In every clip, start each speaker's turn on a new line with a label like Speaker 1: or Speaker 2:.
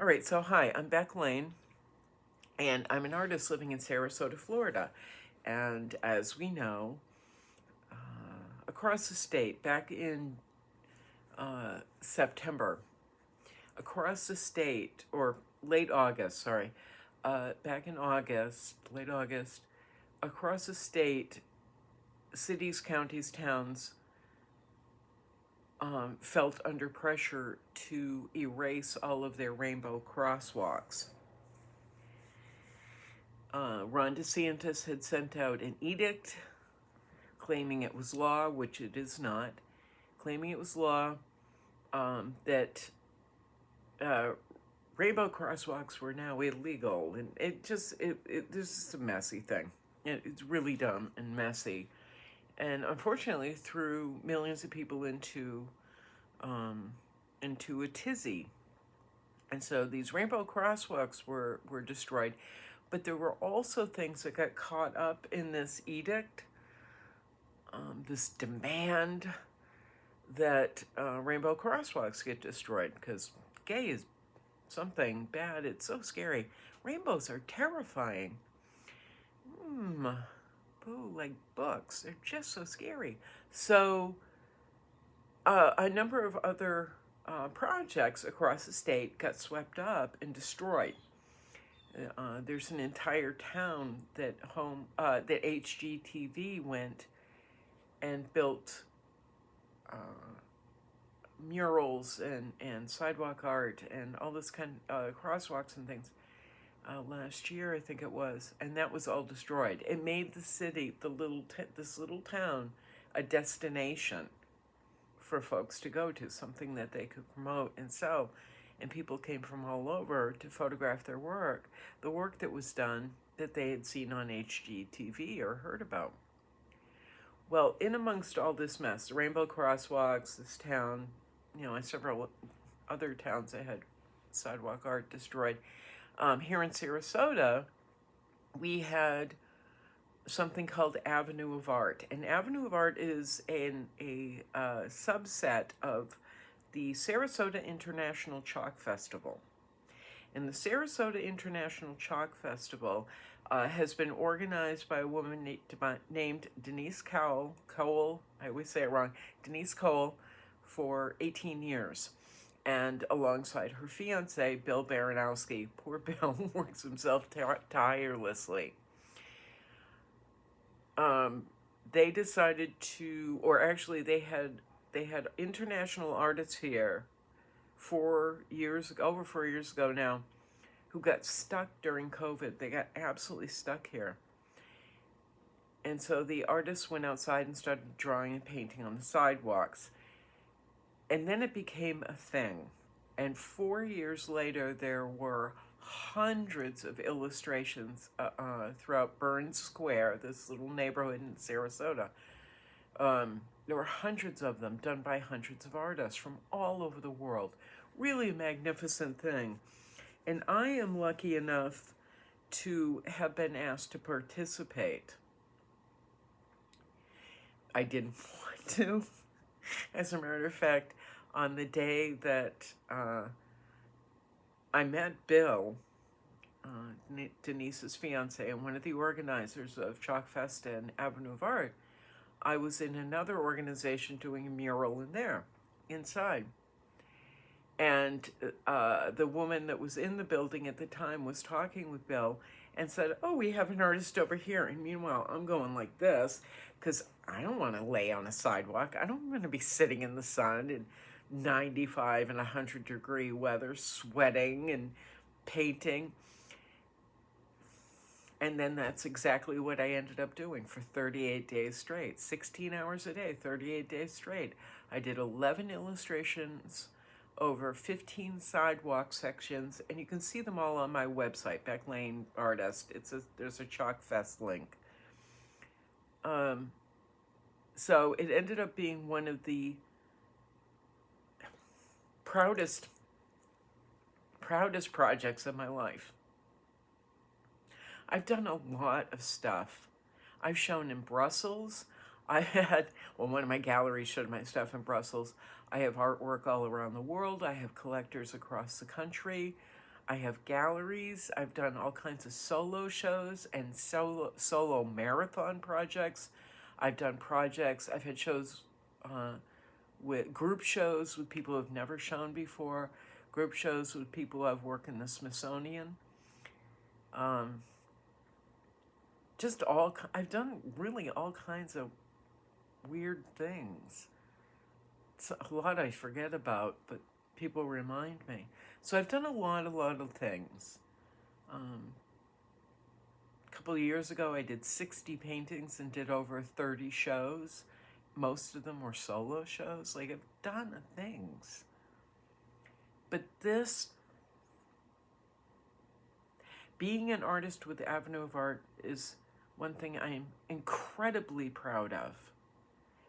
Speaker 1: All right, so hi, I'm Beck Lane, and I'm an artist living in Sarasota, Florida. And as we know, across the state, back in September, across the state, or late August, sorry, back in August, late August, across the state, cities, counties, towns felt under pressure to erase all of their rainbow crosswalks. Ron DeSantis had sent out an edict claiming it was law, which it is not, claiming it was law, that rainbow crosswalks were now illegal. And this is a messy thing. It's really dumb and messy. And unfortunately, threw millions of people into a tizzy. And so these rainbow crosswalks were destroyed. But there were also things that got caught up in this edict, this demand that rainbow crosswalks get destroyed because gay is something bad. It's so scary. Rainbows are terrifying. Boo, like books. They're just so scary. So a number of other projects across the state got swept up and destroyed. There's an entire town that HGTV went and built murals and sidewalk art and all this kind of crosswalks and things last year, I think it was, and that was all destroyed. It made the city, this little town, a destination for folks to go to, something that they could promote and sell. And people came from all over to photograph their work, the work that was done that they had seen on HGTV or heard about. Well, in amongst all this mess, the rainbow crosswalks, this town, and several other towns that had sidewalk art destroyed, here in Sarasota, we had something called Ave of Art. And Ave of Art is a subset of the Sarasota International Chalk Festival. And the Sarasota International Chalk Festival has been organized by a woman named Denise Cole, I always say it wrong, Denise Cole, for 18 years. And alongside her fiance, Bill Baranowski. Poor Bill works himself tirelessly. They decided to, or actually they had international artists here over 4 years ago now, who got stuck during COVID. They got absolutely stuck here. And so the artists went outside and started drawing and painting on the sidewalks. And then it became a thing. And 4 years later, there were hundreds of illustrations throughout Burns Square, this little neighborhood in Sarasota. There were hundreds of them done by hundreds of artists from all over the world. Really a magnificent thing. And I am lucky enough to have been asked to participate. I didn't want to. As a matter of fact, on the day that I met Bill, Denise's fiance, and one of the organizers of Chalk Festa and Avenue of Art, I was in another organization doing a mural in there, inside. And the woman that was in the building at the time was talking with Bill and said, "Oh, we have an artist over here." And meanwhile, I'm going like this because I don't want to lay on a sidewalk. I don't want to be sitting in the sun in 95 and 100-degree weather, sweating and painting. And then that's exactly what I ended up doing for 38 days straight, 16 hours a day, 38 days straight. I did 11 illustrations over 15 sidewalk sections, and you can see them all on my website, Beck Lane Artist. There's a Chalk Fest link. So it ended up being one of the proudest projects of my life. I've done a lot of stuff. I've shown in Brussels. One of my galleries showed my stuff in Brussels. I have artwork all around the world. I have collectors across the country. I have galleries. I've done all kinds of solo shows and solo marathon projects. I've done projects. I've had shows with group shows with people who've never shown before, group shows with people who have worked in the Smithsonian. I've done really all kinds of weird things. It's a lot I forget about, but people remind me. So I've done a lot of things. A couple of years ago, I did 60 paintings and did over 30 shows. Most of them were solo shows. Like, I've done things. But being an artist with the Avenue of Art is one thing I'm incredibly proud of.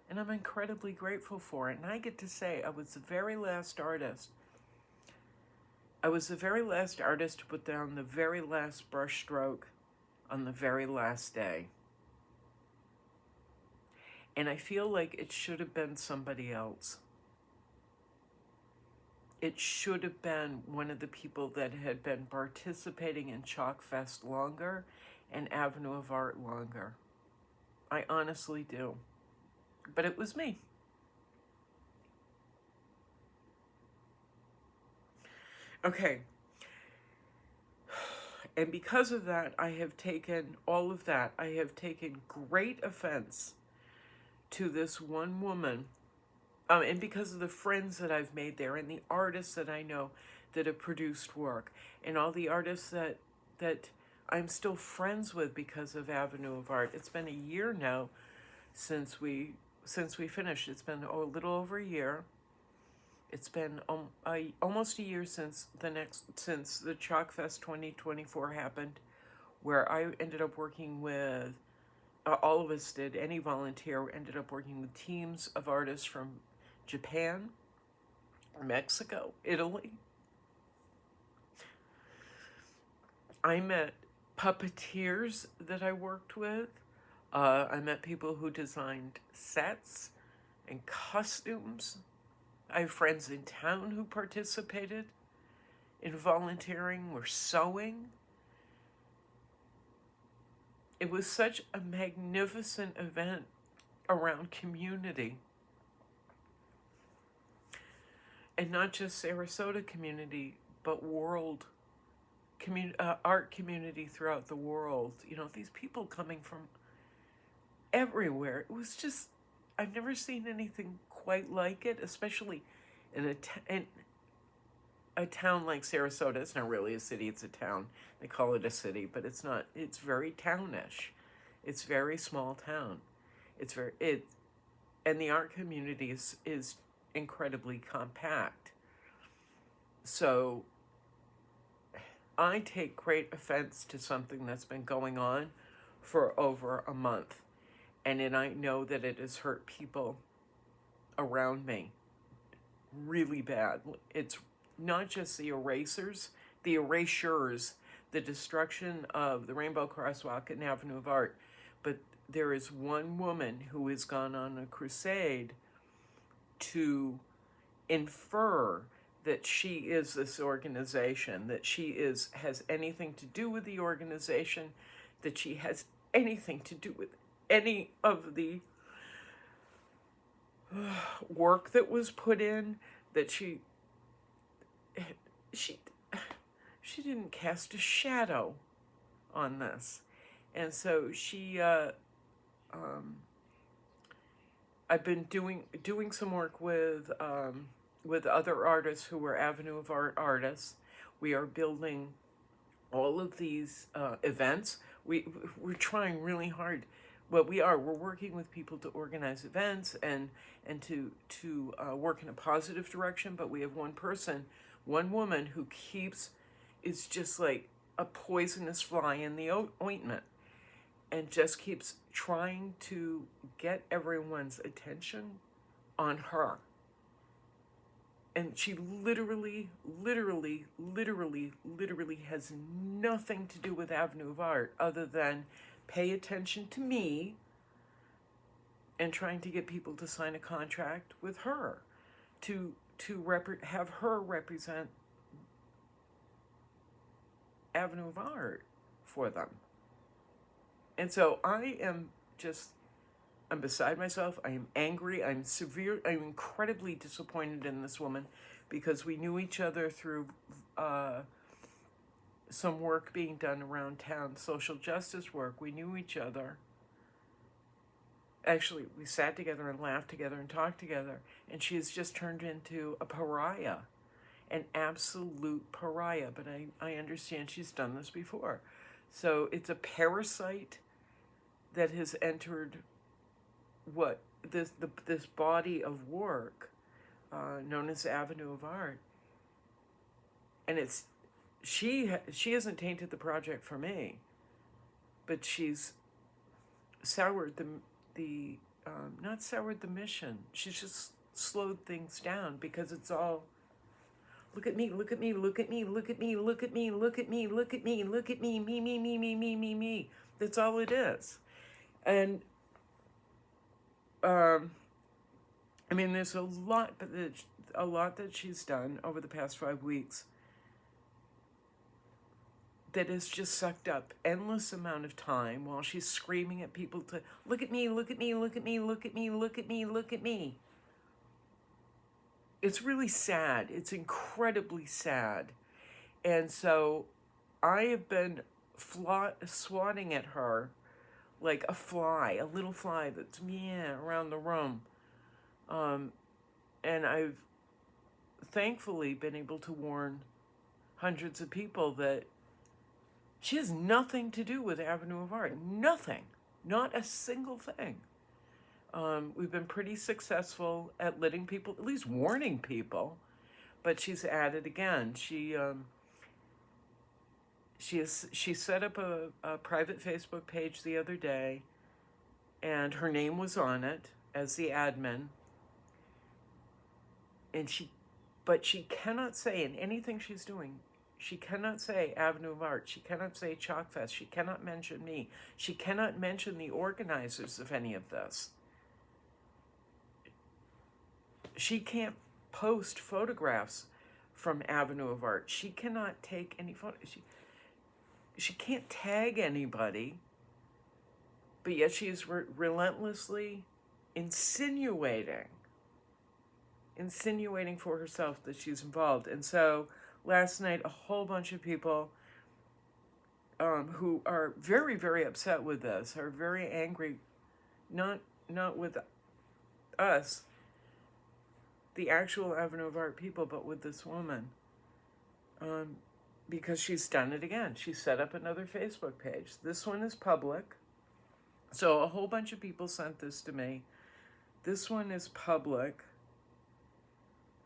Speaker 1: And I'm incredibly grateful for it. And I get to say, I was the very last artist. I was the very last artist to put down the very last brush stroke on the very last day. And I feel like it should have been somebody else. It should have been one of the people that had been participating in Chalk Fest longer and Avenue of Art longer. I honestly do. But it was me. Okay. And because of that, I have taken great offense to this one woman. And because of the friends that I've made there and the artists that I know that have produced work and all the artists that I'm still friends with because of Avenue of Art. It's been a year now since we finished. It's been a little over a year. It's been almost a year since the Chalk Fest 2024 happened, where I ended up working with, all of us did, any volunteer ended up working with teams of artists from Japan, Mexico, Italy. I met puppeteers that I worked with. I met people who designed sets and costumes. I have friends in town who participated in volunteering or sewing. It was such a magnificent event around community. And not just Sarasota community, but world art community throughout the world. You know, these people coming from everywhere. It was just, I've never seen anything quite like it, especially in a town like Sarasota. It's not really a city, it's a town. They call it a city, but it's not. It's very townish. It's very small town. And the art community is incredibly compact. So I take great offense to something that's been going on for over a month. And then I know that it has hurt people around me really bad. It's not just the erasures, the destruction of the Rainbow Crosswalk and Avenue of Art, but there is one woman who has gone on a crusade to infer that she is this organization, that she has anything to do with the organization, that she has anything to do with any of the work that was put in, that she didn't cast a shadow on this. And so I've been doing some work with other artists who were Avenue of Art artists. We are building all of these events. We're trying really hard. Well, we're working with people to organize events and to work in a positive direction. But we have one woman who is just like a poisonous fly in the ointment, and just keeps trying to get everyone's attention on her. And she literally has nothing to do with Avenue of Art other than pay attention to me and trying to get people to sign a contract with her to have her represent Avenue of Art for them. And so I'm beside myself. I am angry. I'm incredibly disappointed in this woman, because we knew each other through some work being done around town, social justice work. We knew each other. Actually, we sat together and laughed together and talked together, and she has just turned into a pariah, an absolute pariah. But I understand she's done this before. So it's a parasite that has entered this body of work known as Avenue of Art, and she hasn't tainted the project for me, but she's soured the not soured the mission. She's just slowed things down, because it's all look at me, look at me, look at me, look at me, look at me, look at me, look at me, look at me, me. That's all it is. And I mean, there's a lot that she's done over the past 5 weeks that has just sucked up endless amount of time while she's screaming at people to look at me, look at me, look at me, look at me, look at me, look at me. It's really sad. It's incredibly sad. And so I have been swatting at her like a fly, a little fly that's around the room. And I've thankfully been able to warn hundreds of people that she has nothing to do with Avenue of Art. Nothing. Not a single thing. We've been pretty successful at letting people, at least warning people, but she's at it again. She set up a private Facebook page the other day, and her name was on it as the admin. But she cannot say in anything she's doing, she cannot say Avenue of Art. She cannot say Chalk Fest. She cannot mention me. She cannot mention the organizers of any of this. She can't post photographs from Avenue of Art. She cannot take any photos. She can't tag anybody, but yet she is relentlessly insinuating for herself that she's involved. And so last night, a whole bunch of people who are very, very upset with this, are very angry, not with us, the actual Avenue of Art people, but with this woman, because she's done it again. She set up another Facebook page. This one is public. So a whole bunch of people sent this to me. This one is public.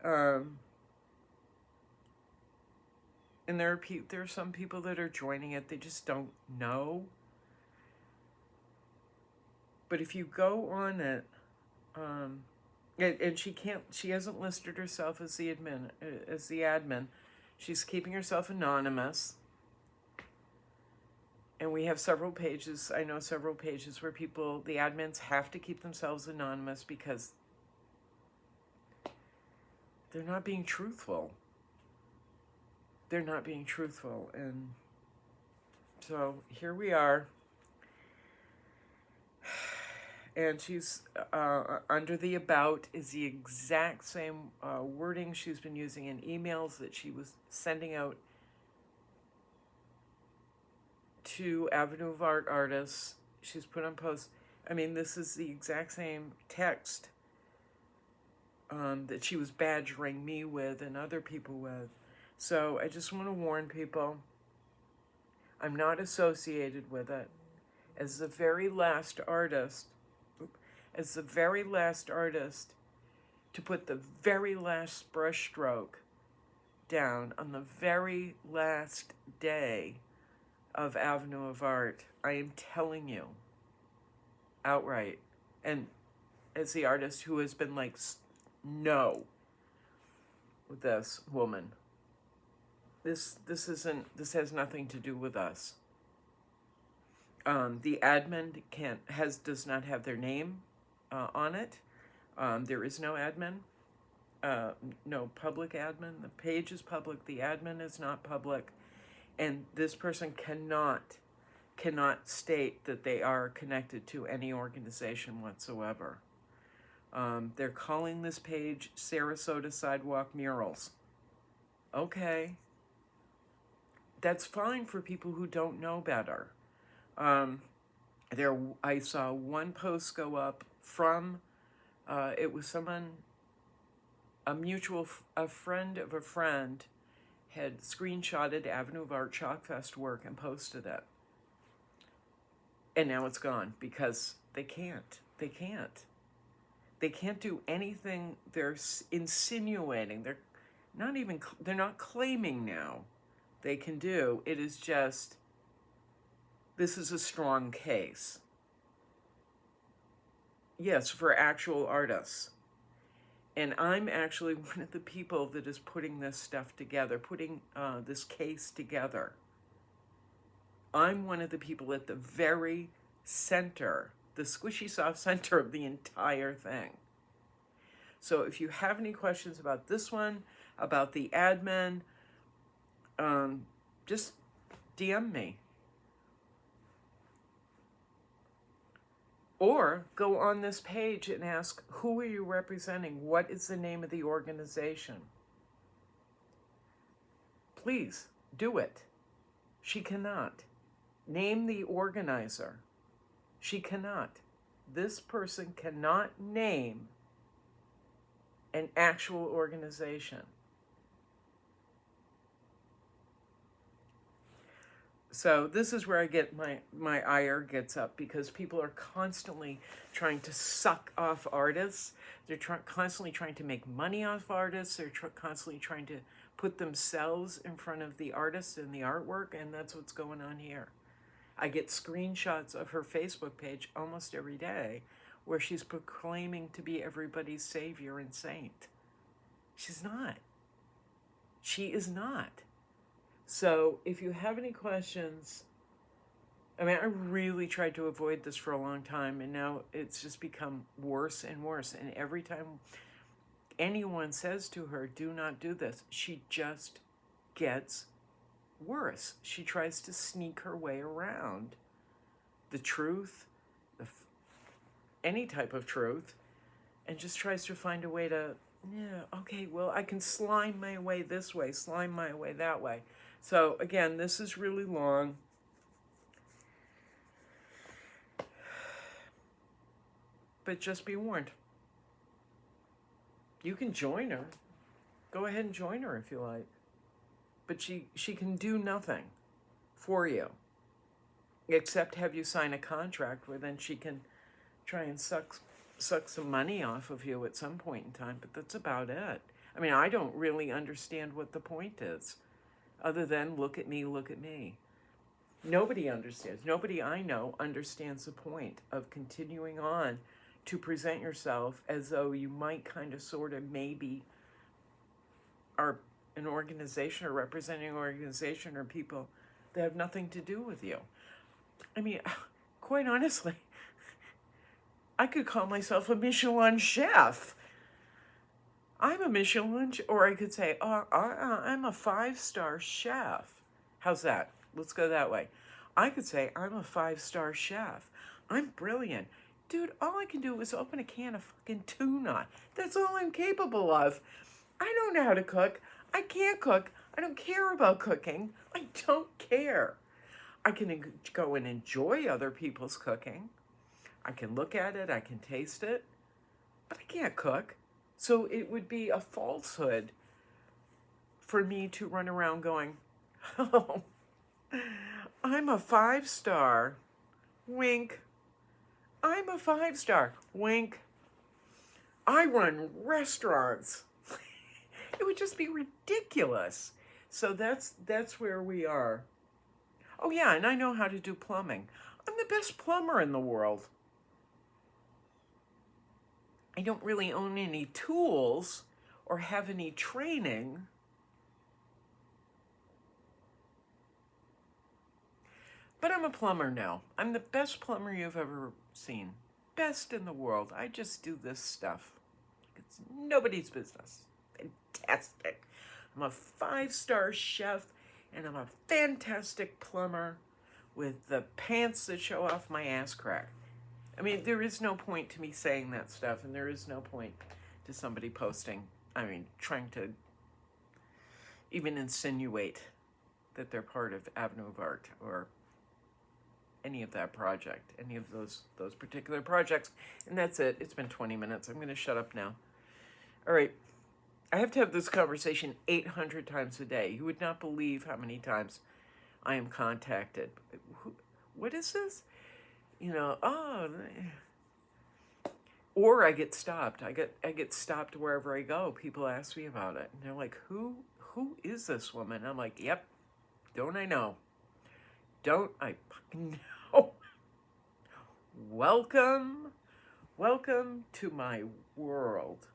Speaker 1: And there are some people that are joining it. They just don't know. But if you go on it, and she hasn't listed herself as the admin. She's keeping herself anonymous. And we have several pages. I know several pages where the admins have to keep themselves anonymous because they're not being truthful. They're not being truthful. And so here we are. And she's, under the about is the exact same wording she's been using in emails that she was sending out to Avenue of Art artists. She's put on posts. I mean, this is the exact same text that she was badgering me with and other people with. So I just want to warn people, I'm not associated with it. As the very last artist to put the very last brushstroke down on the very last day of Avenue of Art, I am telling you outright, and as the artist who has been like, no, with this woman, this has nothing to do with us. The admin does not have their name on it. There is no admin, no public admin. The page is public. The admin is not public. And this person cannot state that they are connected to any organization whatsoever. They're calling this page Sarasota Sidewalk Murals. Okay. That's fine for people who don't know better. I saw one post go up from, it was someone, a friend of a friend had screenshotted Ave of Art Chalkfest work and posted it. And now it's gone because they can't do anything. They're insinuating. They're not claiming now they can do. It is just, this is a strong case. Yes, for actual artists. And I'm actually one of the people that is putting this stuff together, putting this case together. I'm one of the people at the very center, the squishy soft center of the entire thing. So if you have any questions about this one, about the admin, just DM me. Or go on this page and ask, who are you representing? What is the name of the organization? Please, do it. She cannot. Name the organizer. She cannot. This person cannot name an actual organization. So this is where I get my ire gets up, because people are constantly trying to suck off artists. They're constantly trying to make money off artists. They're constantly trying to put themselves in front of the artist and the artwork, and that's what's going on here. I get screenshots of her Facebook page almost every day where she's proclaiming to be everybody's savior and saint. She's not. She is not. So if you have any questions, I mean, I really tried to avoid this for a long time, and now it's just become worse and worse. And every time anyone says to her, do not do this, she just gets worse. She tries to sneak her way around the truth, any type of truth, and just tries to find a way to, yeah, okay, well, I can slime my way this way, slime my way that way. So again, this is really long. But just be warned. You can join her. Go ahead and join her if you like. But she can do nothing for you, except have you sign a contract where then she can try and suck some money off of you at some point in time. But that's about it. I mean, I don't really understand what the point is, other than look at me, look at me. Nobody understands. Nobody I know understands the point of continuing on to present yourself as though you might kind of sort of maybe are an organization or representing an organization or people that have nothing to do with you. I mean, quite honestly, I could call myself a Michelin chef. I'm a Michelin, or I could say, I'm a 5-star chef. How's that? Let's go that way. I could say, I'm a 5-star chef. I'm brilliant. Dude, all I can do is open a can of fucking tuna. That's all I'm capable of. I don't know how to cook. I can't cook. I don't care about cooking. I don't care. I can go and enjoy other people's cooking. I can look at it. I can taste it. But I can't cook. So it would be a falsehood for me to run around going, oh, I'm a 5-star. Wink. I'm a 5-star. Wink. I run restaurants. It would just be ridiculous. So that's where we are. Oh yeah, and I know how to do plumbing. I'm the best plumber in the world. I don't really own any tools or have any training. But I'm a plumber now. I'm the best plumber you've ever seen. Best in the world. I just do this stuff. It's nobody's business. Fantastic. I'm a 5-star chef. and I'm a fantastic plumber with the pants that show off my ass crack. I mean, there is no point to me saying that stuff, and there is no point to somebody posting, trying to even insinuate that they're part of Ave of Art or any of that project, any of those particular projects. And that's it. It's been 20 minutes. I'm going to shut up now. All right. I have to have this conversation 800 times a day. You would not believe how many times I am contacted. What is this? Or I get stopped. I get stopped wherever I go. People ask me about it. And they're like, who is this woman? I'm like, yep. Don't I know? Don't I fucking know? Welcome to my world.